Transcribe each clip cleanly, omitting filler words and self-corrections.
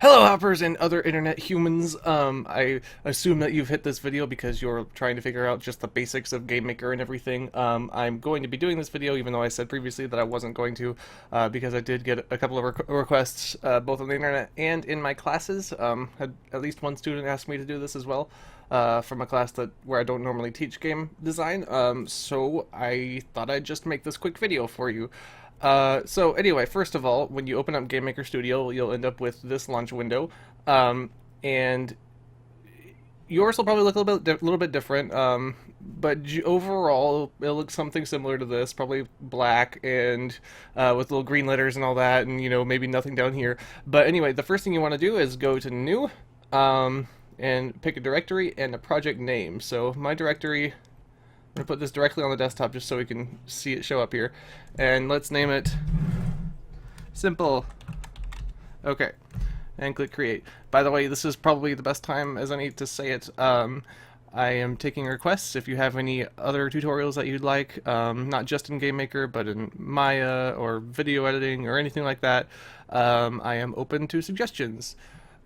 Hello, hoppers and other internet humans. I assume that you've hit this video because you're trying to figure out just the basics of Game Maker and everything. I'm going to be doing this video, even though I said previously that I wasn't going to, because I did get a couple of requests, both on the internet and in my classes. Had at least one student asked me to do this as well, from a class where I don't normally teach game design. So I thought I'd just make this quick video for you. So anyway, first of all, when you open up Game Maker Studio, you'll end up with this launch window, and yours will probably look a little bit different, but overall it looks something similar to this, probably black and with little green letters and all that, and maybe nothing down here. But anyway, the first thing you want to do is go to New, and pick a directory and a project name. So my directory, I'm going to put this directly on the desktop just so we can see it show up here. And let's name it Simple. Okay. And click Create. By the way, this is probably the best time as any to say it. I am taking requests. If you have any other tutorials that you'd like, not just in Game Maker, but in Maya or video editing or anything like that, I am open to suggestions.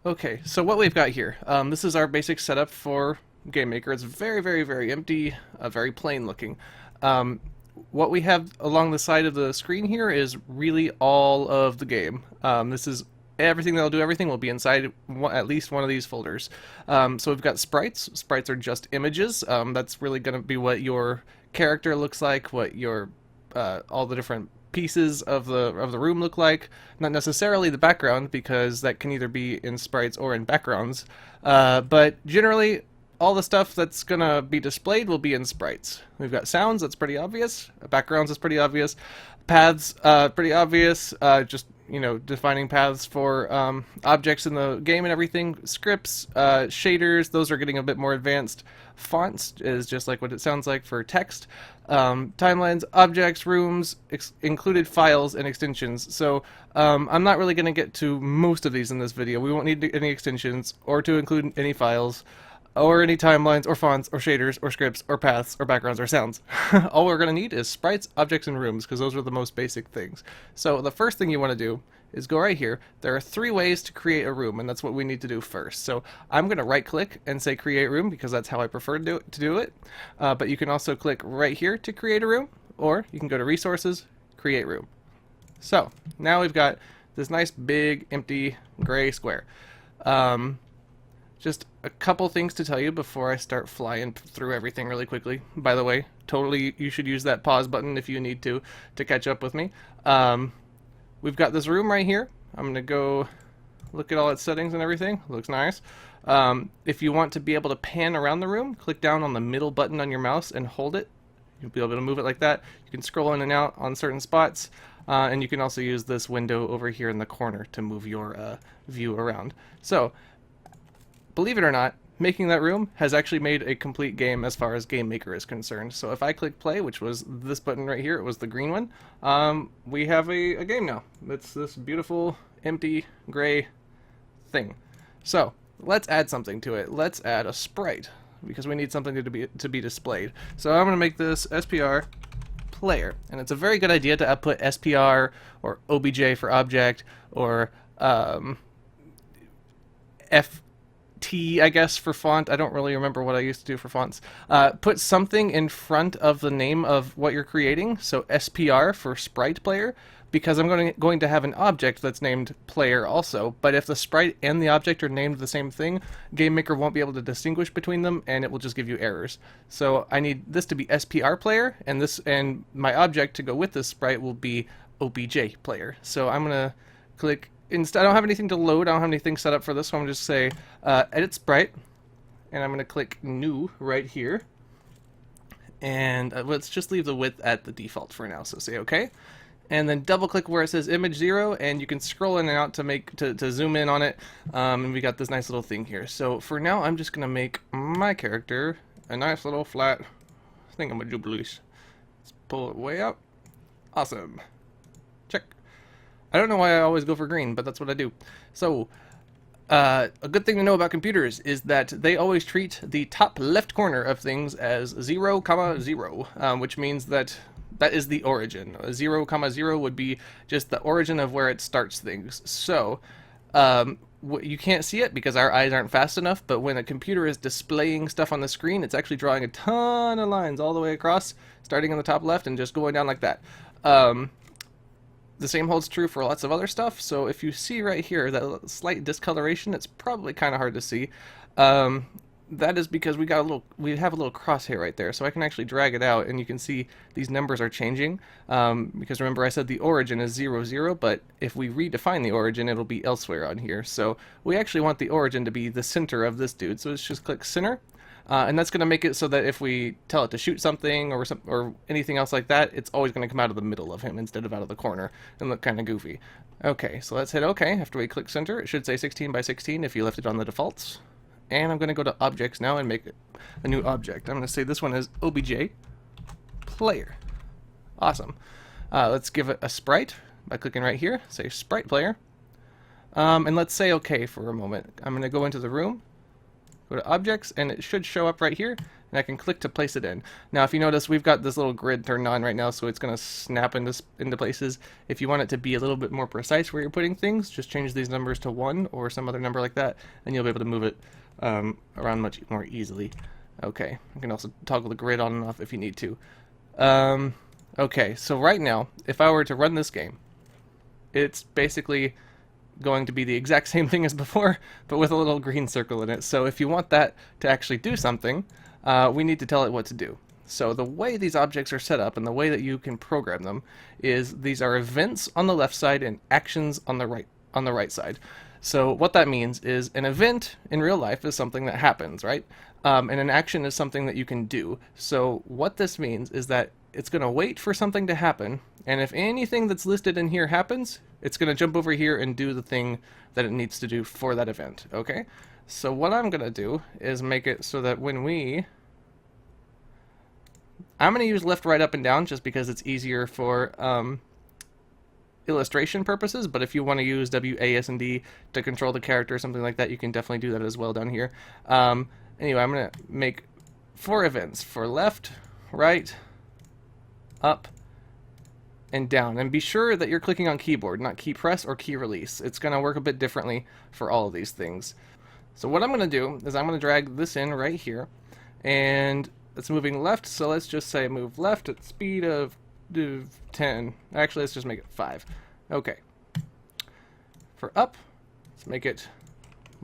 Okay, so what we've got here, this is our basic setup for Game Maker. It's very, very, very empty, very plain looking. What we have along the side of the screen here is really all of the game. This is everything that'll do everything will be inside at least one of these folders. So we've got sprites. Sprites are just images. That's really going to be what your character looks like, what your all the different pieces of the room look like. Not necessarily the background, because that can either be in sprites or in backgrounds. But generally, all the stuff that's gonna be displayed will be in sprites. We've got sounds, that's pretty obvious. Backgrounds is pretty obvious. Paths, pretty obvious. Just defining paths for objects in the game and everything. Scripts, shaders, those are getting a bit more advanced. Fonts is just like what it sounds like for text. Timelines, objects, rooms, included files, and extensions. So I'm not really going to get to most of these in this video. We won't need any extensions or to include any files, or any timelines, or fonts, or shaders, or scripts, or paths, or backgrounds, or sounds. All we're going to need is sprites, objects, and rooms, because those are the most basic things. So the first thing you want to do is go right here. There are 3 ways to create a room, and that's what we need to do first. So I'm going to right-click and say Create Room, because that's how I prefer to do it. But you can also click right here to create a room, or you can go to Resources, Create Room. So now we've got this nice, big, empty, gray square. Just a couple things to tell you before I start flying through everything really quickly. By the way, totally you should use that pause button if you need to catch up with me. We've got this room right here. I'm going to go look at all its settings and everything. Looks nice. If you want to be able to pan around the room, click down on the middle button on your mouse and hold it. You'll be able to move it like that. You can scroll in and out on certain spots. And you can also use this window over here in the corner to move your view around. So, believe it or not, making that room has actually made a complete game as far as Game Maker is concerned. So if I click play, which was this button right here, it was the green one, we have a game now. It's this beautiful, empty, gray thing. So let's add something to it. Let's add a sprite, because we need something to be displayed. So I'm going to make this SPR player, and it's a very good idea to put SPR or OBJ for object, or I guess, for font. I don't really remember what I used to do for fonts. Put something in front of the name of what you're creating, so SPR for sprite player, because I'm going to have an object that's named player also, but if the sprite and the object are named the same thing, Game Maker won't be able to distinguish between them, and it will just give you errors. So I need this to be SPR player, and my object to go with this sprite will be OBJ player. So I'm going to click. Instead, I don't have anything to load. I don't have anything set up for this, so I'm going to just say Edit Sprite, and I'm going to click New right here. And let's just leave the width at the default for now, so say OK. And then double-click where it says Image 0, and you can scroll in and out to zoom in on it. And we got this nice little thing here. So for now, I'm just going to make my character a nice little flat thingamajubblies. Let's pull it way up. Awesome. Check. I don't know why I always go for green, but that's what I do. So, a good thing to know about computers is that they always treat the top left corner of things as 0, 0, which means that that is the origin. 0, comma 0 would be just the origin of where it starts things. So you can't see it because our eyes aren't fast enough, but when a computer is displaying stuff on the screen, it's actually drawing a ton of lines all the way across, starting in the top left and just going down like that. The same holds true for lots of other stuff. So if you see right here that slight discoloration, it's probably kind of hard to see. That is because we have a little crosshair right there, so I can actually drag it out and you can see these numbers are changing, because remember I said the origin is 0, 0, but if we redefine the origin, it'll be elsewhere on here. So we actually want the origin to be the center of this dude, so let's just click center, and that's going to make it so that if we tell it to shoot something or anything else like that, it's always going to come out of the middle of him instead of out of the corner and look kind of goofy. Okay, so let's hit OK. After we click center, it should say 16 by 16 if you left it on the defaults. And I'm going to go to objects now and make a new object. I'm going to say this one is obj player. Awesome. Let's give it a sprite by clicking right here. Say sprite player. And let's say OK for a moment. I'm going to go into the room, go to objects, and it should show up right here. And I can click to place it in. Now, if you notice, we've got this little grid turned on right now, so it's going to snap into places. If you want it to be a little bit more precise where you're putting things, just change these numbers to 1 or some other number like that, and you'll be able to move it around much more easily. Okay, you can also toggle the grid on and off if you need to. Okay, so right now, if I were to run this game, it's basically going to be the exact same thing as before, but with a little green circle in it. So if you want that to actually do something, we need to tell it what to do. So the way these objects are set up and the way that you can program them is these are events on the left side and actions on the right side. So what that means is an event in real life is something that happens, right? And an action is something that you can do. So what this means is that it's going to wait for something to happen, and if anything that's listed in here happens, it's going to jump over here and do the thing that it needs to do for that event, okay? So what I'm going to do is make it so that when I'm going to use left, right, up, and down just because it's easier for illustration purposes, but if you want to use W, A, S, and D to control the character or something like that, you can definitely do that as well down here. Anyway, I'm going to make 4 events for left, right, up, and down. And be sure that you're clicking on keyboard, not key press or key release. It's going to work a bit differently for all of these things. So what I'm going to do is I'm going to drag this in right here, and it's moving left, so let's just say move left at speed of 10. Actually, let's just make it 5. Okay. For up, let's make it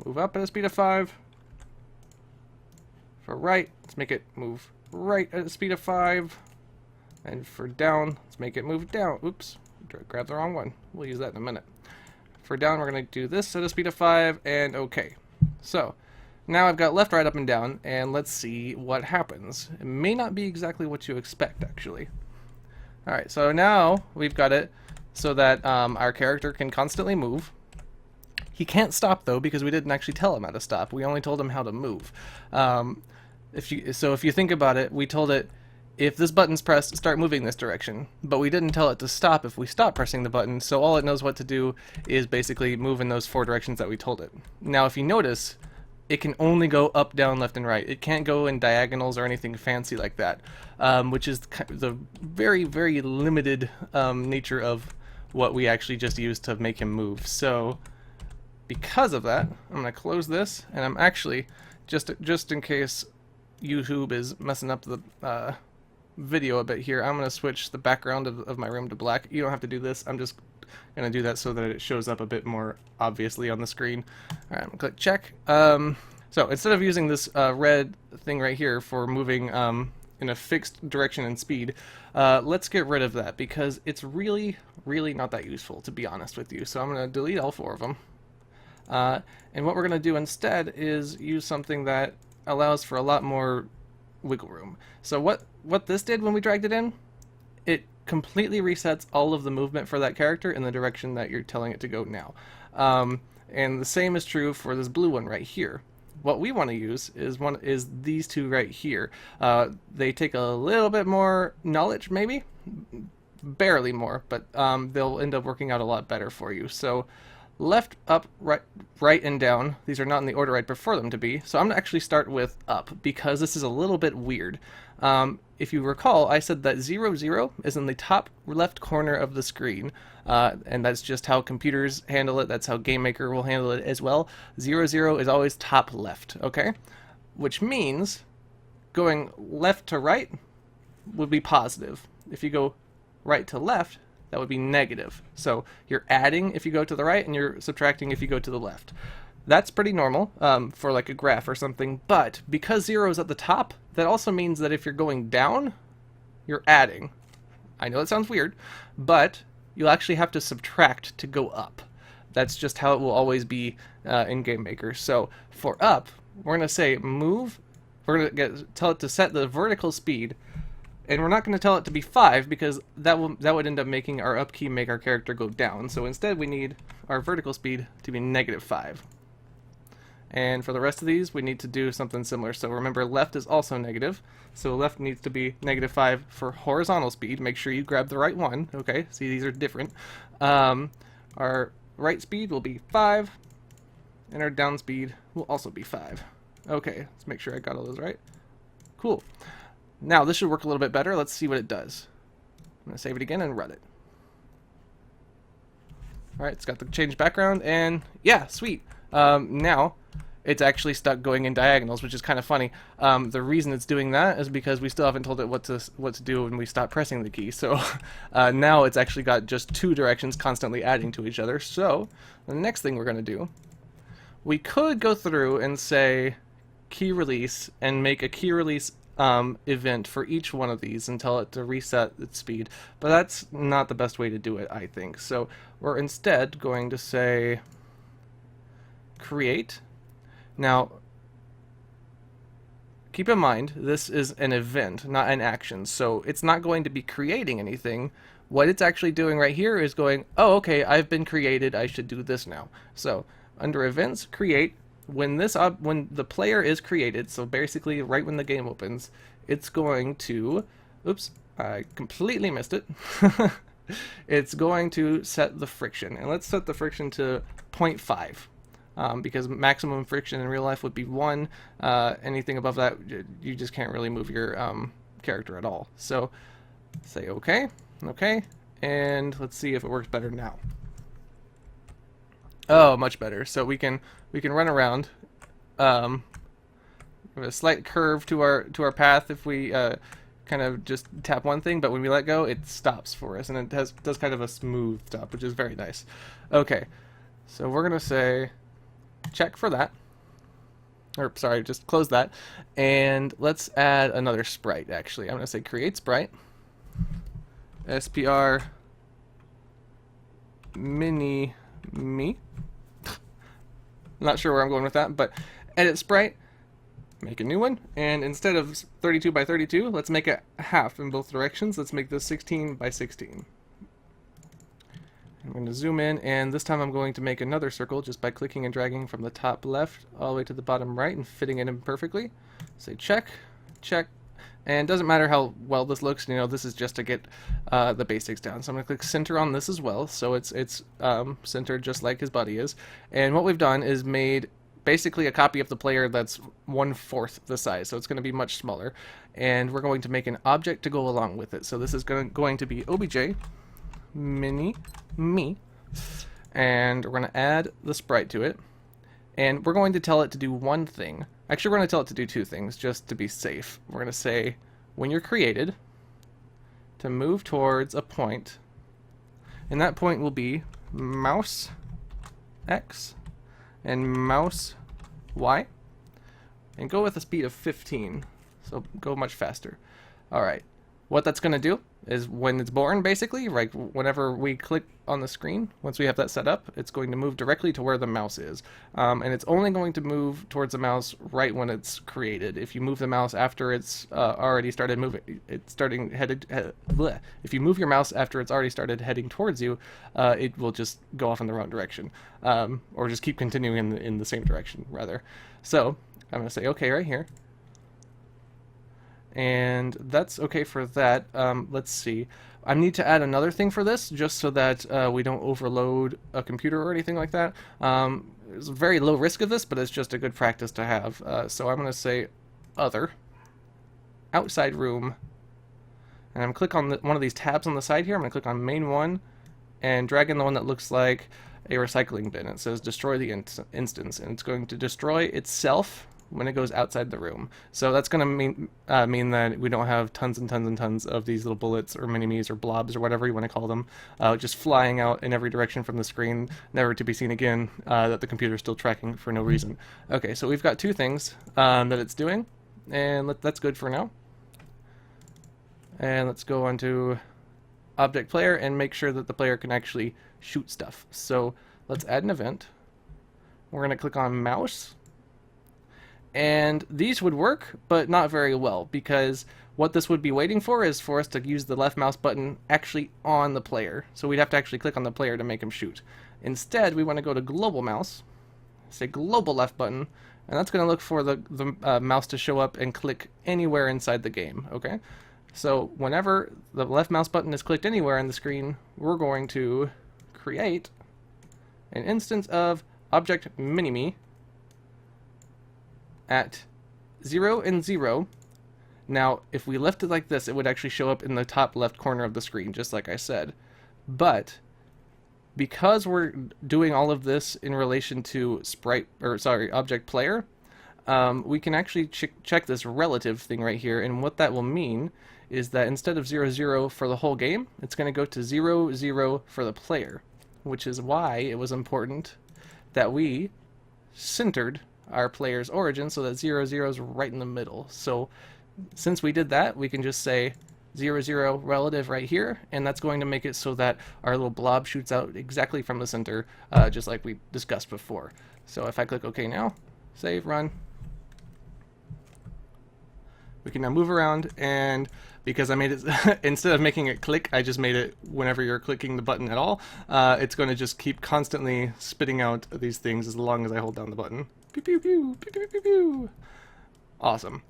move up at a speed of 5. For right, let's make it move right at a speed of 5. And for down, let's make it move down. Oops, grab the wrong one. We'll use that in a minute. For down, we're going to do this at a speed of 5, and okay. So, now I've got left, right, up, and down, and let's see what happens. It may not be exactly what you expect, actually. Alright, so now we've got it so that our character can constantly move. He can't stop, though, because we didn't actually tell him how to stop. We only told him how to move. If you think about it, we told it, if this button's pressed, start moving this direction. But we didn't tell it to stop if we stop pressing the button, so all it knows what to do is basically move in those 4 directions that we told it. Now, if you notice, it can only go up, down, left, and right. It can't go in diagonals or anything fancy like that, which is the very, very limited nature of what we actually just used to make him move. So, because of that, I'm going to close this, and I'm actually, just in case YouTube is messing up the video a bit here, I'm going to switch the background of my room to black. You don't have to do this. I'm just going to do that so that it shows up a bit more obviously on the screen. Alright, I'm going to click check. So instead of using this red thing right here for moving in a fixed direction and speed, let's get rid of that because it's really, really not that useful, to be honest with you. So I'm going to delete all 4 of them. And what we're going to do instead is use something that allows for a lot more wiggle room. So what this did when we dragged it in, it completely resets all of the movement for that character in the direction that you're telling it to go now. And the same is true for this blue one right here. What we want to use is these 2 right here. They take a little bit more knowledge, maybe, barely more, but they'll end up working out a lot better for you. So left, up, right, and down. These are not in the order I'd prefer them to be. So I'm going to actually start with up because this is a little bit weird. If you recall, I said that 0, 0 is in the top left corner of the screen, and that's just how computers handle it. That's how GameMaker will handle it as well. 0, 0 is always top left, okay? Which means going left to right would be positive. If you go right to left, that would be negative. So you're adding if you go to the right, and you're subtracting if you go to the left. That's pretty normal for like a graph or something, but because 0 is at the top, that also means that if you're going down, you're adding. I know it sounds weird, but you'll actually have to subtract to go up. That's just how it will always be in GameMaker. So for up, we're going to say move, we're going to tell it to set the vertical speed, and we're not going to tell it to be 5 because that would end up making our up key make our character go down. So instead we need our vertical speed to be -5. And for the rest of these, we need to do something similar. So remember, left is also negative. So left needs to be -5 for horizontal speed. Make sure you grab the right one. Okay, see, these are different. Our right speed will be 5, and our down speed will also be 5. Okay, let's make sure I got all those right. Cool. Now, this should work a little bit better. Let's see what it does. I'm going to save it again and run it. Alright, it's got the changed background, and yeah, sweet. Now, it's actually stuck going in diagonals, which is kind of funny. The reason it's doing that is because we still haven't told it what to do when we stop pressing the key. So now it's actually got just 2 directions constantly adding to each other. So the next thing we're going to do, we could go through and say key release and make a key release event for each one of these and tell it to reset its speed. But that's not the best way to do it, I think. So we're instead going to say create. Now, keep in mind, this is an event, not an action, so it's not going to be creating anything. What it's actually doing right here is going, oh, okay, I've been created, I should do this now. So, under events, create, when the player is created, so basically right when the game opens, it's going to, oops, I completely missed it. It's going to set the friction, and let's set the friction to 0.5. Because maximum friction in real life would be 1. Anything above that, you just can't really move your character at all. So say OK, OK, and let's see if it works better now. Oh, much better. So we can run around. We have a slight curve to our path if we kind of just tap one thing, but when we let go, it stops for us, and it does kind of a smooth stop, which is very nice. Okay, so we're gonna say check for that, or sorry, just close that, and let's add another sprite. Actually, I'm going to say create sprite, SPR mini me. Not sure where I'm going with that, but edit sprite, make a new one, and instead of 32 by 32, let's make it half in both directions. Let's make this 16 by 16. I'm going to zoom in, and this time I'm going to make another circle just by clicking and dragging from the top left all the way to the bottom right and fitting it in perfectly. Say check, check, and it doesn't matter how well this looks, you know, this is just to get the basics down. So I'm going to click center on this as well, so it's centered just like his body is. And what we've done is made basically a copy of the player that's 1/4 the size, so it's going to be much smaller. And we're going to make an object to go along with it. So this is going to be obj mini me, and we're going to add the sprite to it, and we're going to tell it to do one thing. Actually, we're going to tell it to do 2 things just to be safe. We're going to say when you're created to move towards a point, and that point will be mouse X and mouse Y, and go with a speed of 15, so go much faster. Alright, what that's going to do is when it's born, basically, like whenever we click on the screen, once we have that set up, it's going to move directly to where the mouse is. And it's only going to move towards the mouse right when it's created. If you move the mouse after it's already started moving, if you move your mouse after it's already started heading towards you, it will just go off in the wrong direction. Or just keep continuing in the same direction, rather. So, I'm going to say OK right here. And that's okay for that. Let's see. I need to add another thing for this, just so that we don't overload a computer or anything like that. There's a very low risk of this, but it's just a good practice to have. So I'm going to say other. outside room, and I'm click on one of these tabs on the side here. I'm going to click on main one and drag in the one that looks like a recycling bin. It says destroy the instance, and it's going to destroy itself when it goes outside the room. So that's going to mean that we don't have tons and tons and tons of these little bullets or mini-me's or blobs or whatever you want to call them, just flying out in every direction from the screen, never to be seen again, that the computer's still tracking for no reason. Okay, so we've got two things that it's doing, and that's good for now. And let's go on to Object Player and make sure that the player can actually shoot stuff. So let's add an event. We're going to click on mouse. And these would work, but not very well, because what this would be waiting for is for us to use the left mouse button actually on the player. So we'd have to actually click on the player to make him shoot. Instead, we want to go to global mouse, say global left button, and that's going to look for the mouse to show up and click anywhere inside the game, okay? So whenever the left mouse button is clicked anywhere on the screen, we're going to create an instance of object mini-me at 0 and 0. Now, if we left it like this, it would actually show up in the top left corner of the screen, just like I said. But because we're doing all of this in relation to object player, we can actually check this relative thing right here, and what that will mean is that instead of 0, 0 for the whole game, it's going to go to 0, 0 for the player, which is why it was important that we centered our player's origin so that 0, 0 is right in the middle. So since we did that, we can just say 0, 0 relative right here, and that's going to make it so that our little blob shoots out exactly from the center, just like we discussed before. So if I click OK now, save, run, we can now move around, and because I made it, instead of making it click, I just made it whenever you're clicking the button at all, it's going to just keep constantly spitting out these things as long as I hold down the button. Pew, pew, pew, pew, pew, pew, pew. Awesome.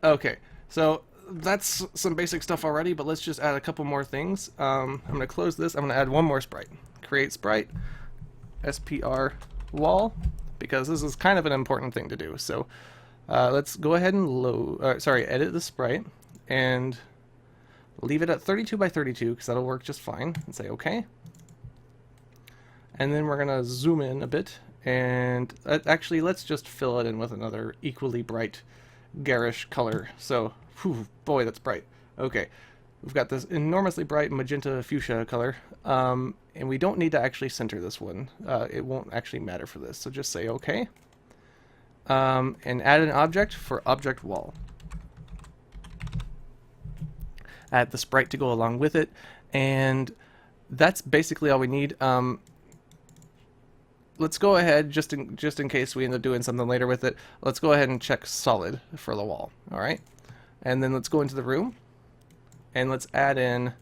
Okay, so that's some basic stuff already, but let's just add a couple more things. I'm going to close this. I'm going to add one more sprite. Create sprite, SPR wall, because this is kind of an important thing to do. So let's go ahead and edit the sprite and leave it at 32 by 32 because that'll work just fine, and say OK. And then we're going to zoom in a bit, and actually let's just fill it in with another equally bright garish color. So, whew, boy, that's bright. Okay, we've got this enormously bright magenta fuchsia color, and we don't need to actually center this one. It won't actually matter for this, so just say OK. And add an object for object wall. Add the sprite to go along with it, and that's basically all we need. Let's go ahead, just in case we end up doing something later with it, let's go ahead and check solid for the wall, alright? And then let's go into the room, and let's add in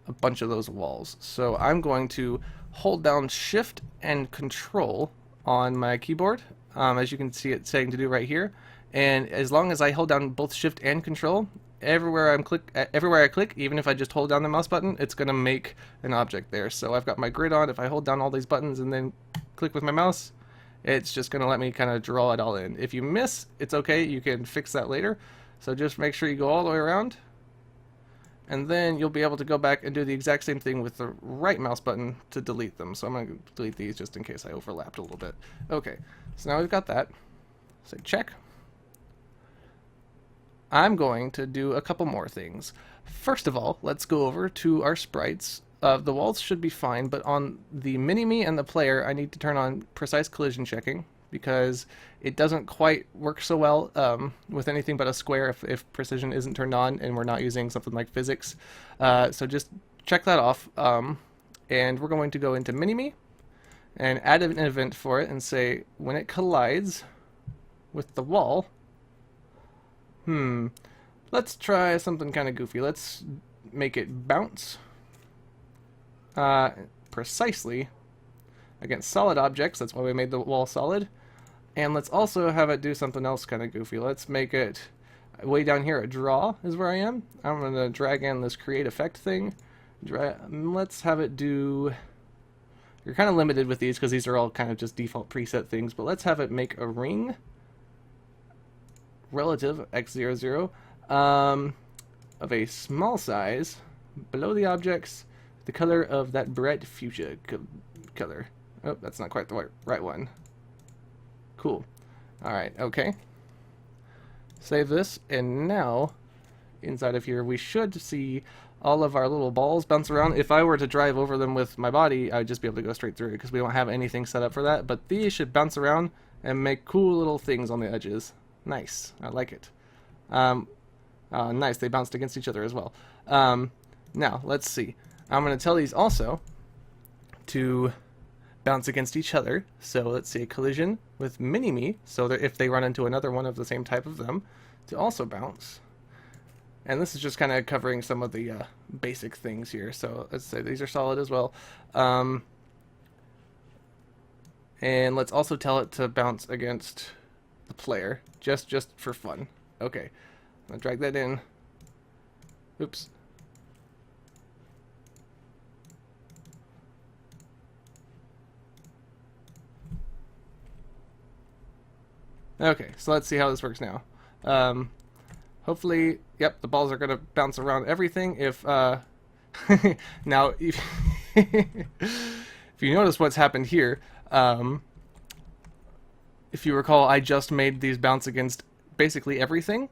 a bunch of those walls. So I'm going to hold down Shift and Control on my keyboard, as you can see it saying to do right here, and as long as I hold down both Shift and Control, everywhere I click, even if I just hold down the mouse button, it's going to make an object there. So I've got my grid on. If I hold down all these buttons and then click with my mouse, it's just going to let me kind of draw it all in. If you miss, it's okay. You can fix that later. So just make sure you go all the way around, and then you'll be able to go back and do the exact same thing with the right mouse button to delete them. So I'm going to delete these just in case I overlapped a little bit. Okay, so now we've got that. Say check. I'm going to do a couple more things. First of all, let's go over to our sprites. The walls should be fine, but on the mini-me and the player, I need to turn on precise collision checking because it doesn't quite work so well with anything but a square if precision isn't turned on and we're not using something like physics. So just check that off. And we're going to go into mini-me and add an event for it and say when it collides with the wall, let's try something kind of goofy. Let's make it bounce precisely against solid objects. That's why we made the wall solid. And let's also have it do something else kind of goofy. Let's make it way down here. A draw is where I am. I'm going to drag in this create effect thing. Let's have it do... You're kind of limited with these because these are all kind of just default preset things, but let's have it make a ring relative x00. of a small size below the objects, the color of that bright fuchsia color. Oh, that's not quite the right one. Cool. Alright, okay. Save this, and now, inside of here, we should see all of our little balls bounce around. If I were to drive over them with my body, I would just be able to go straight through it, because we don't have anything set up for that. But these should bounce around and make cool little things on the edges. Nice. I like it. Nice, they bounced against each other as well. Now, let's see. I'm going to tell these also to bounce against each other. So let's see, a collision with mini-me, so that if they run into another one of the same type of them, to also bounce. And this is just kind of covering some of the basic things here. So let's say these are solid as well. And let's also tell it to bounce against the player, just for fun. Okay, I'll drag that in. Oops. Okay, so let's see how this works now. Hopefully, yep, the balls are going to bounce around everything. If now, if you notice what's happened here, if you recall, I just made these bounce against basically everything,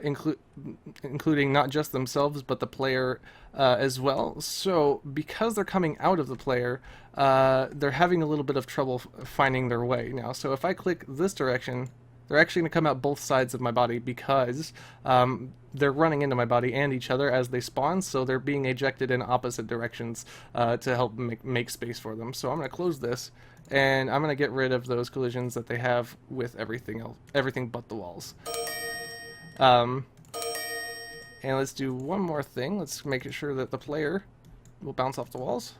including not just themselves, but the player as well. So because they're coming out of the player, they're having a little bit of trouble finding their way now. So if I click this direction, they're actually going to come out both sides of my body, because they're running into my body and each other as they spawn, so they're being ejected in opposite directions to help make space for them. So I'm going to close this, and I'm going to get rid of those collisions that they have with everything else, everything but the walls. And let's do one more thing. Let's make sure that the player will bounce off the walls.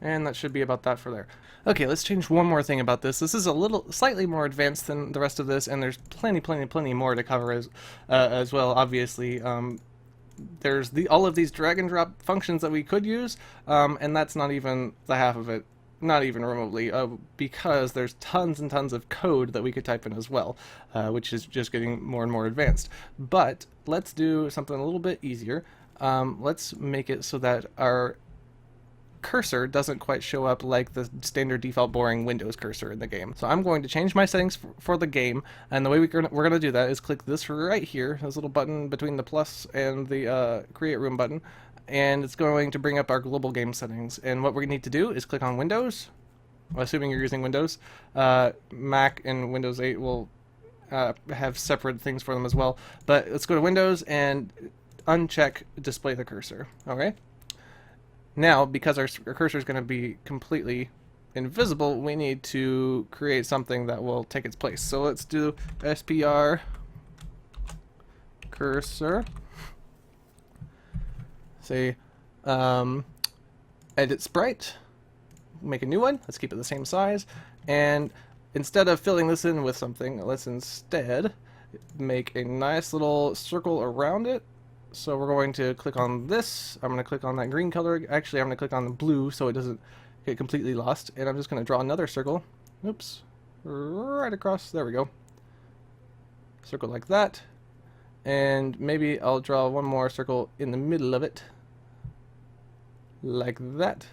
And that should be about that for there. Okay, let's change one more thing about this. This is a slightly more advanced than the rest of this, and there's plenty more to cover as well. Obviously, there's all of these drag and drop functions that we could use, and that's not even the half of it. Not even remotely, because there's tons and tons of code that we could type in as well, which is just getting more and more advanced. But let's do something a little bit easier. Let's make it so that our cursor doesn't quite show up like the standard default boring Windows cursor in the game. So I'm going to change my settings for the game, and the way we're going to do that is click this right here, this little button between the plus and the create room button, and it's going to bring up our global game settings. And what we need to do is click on Windows, assuming you're using Windows. Mac and Windows 8 will have separate things for them as well, but let's go to Windows and uncheck display the cursor. Okay. Now, because our cursor is going to be completely invisible, we need to create something that will take its place. So let's do SPR cursor. Say edit sprite. Make a new one. Let's keep it the same size. And instead of filling this in with something, let's instead make a nice little circle around it. So we're going to click on this. I'm going to click on that green color. Actually, I'm going to click on the blue so it doesn't get completely lost. And I'm just going to draw another circle. Oops. Right across. There we go. Circle like that. And maybe I'll draw one more circle in the middle of it. Like that.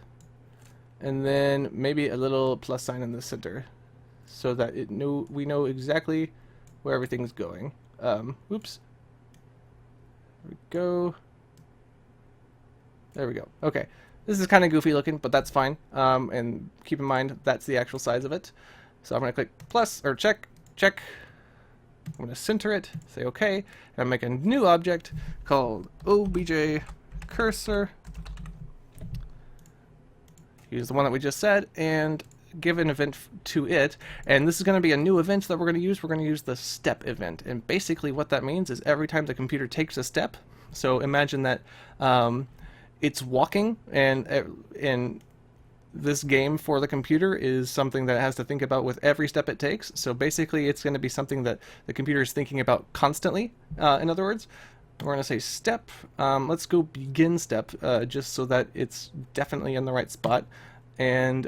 And then maybe a little plus sign in the center, so that we know exactly where everything's going. Oops. There we go. There we go. Okay. This is kind of goofy looking, but that's fine. And keep in mind, that's the actual size of it. So I'm going to click plus, or check. I'm going to center it, say OK, and make a new object called obj cursor. Use the one that we just said, and give an event to it. And this is going to be a new event that we're going to use. We're going to use the step event. And basically what that means is every time the computer takes a step, so imagine that it's walking, and in this game for the computer is something that it has to think about with every step it takes. So basically it's going to be something that the computer is thinking about constantly. In other words, we're going to say step. Let's go begin step, just so that it's definitely in the right spot. And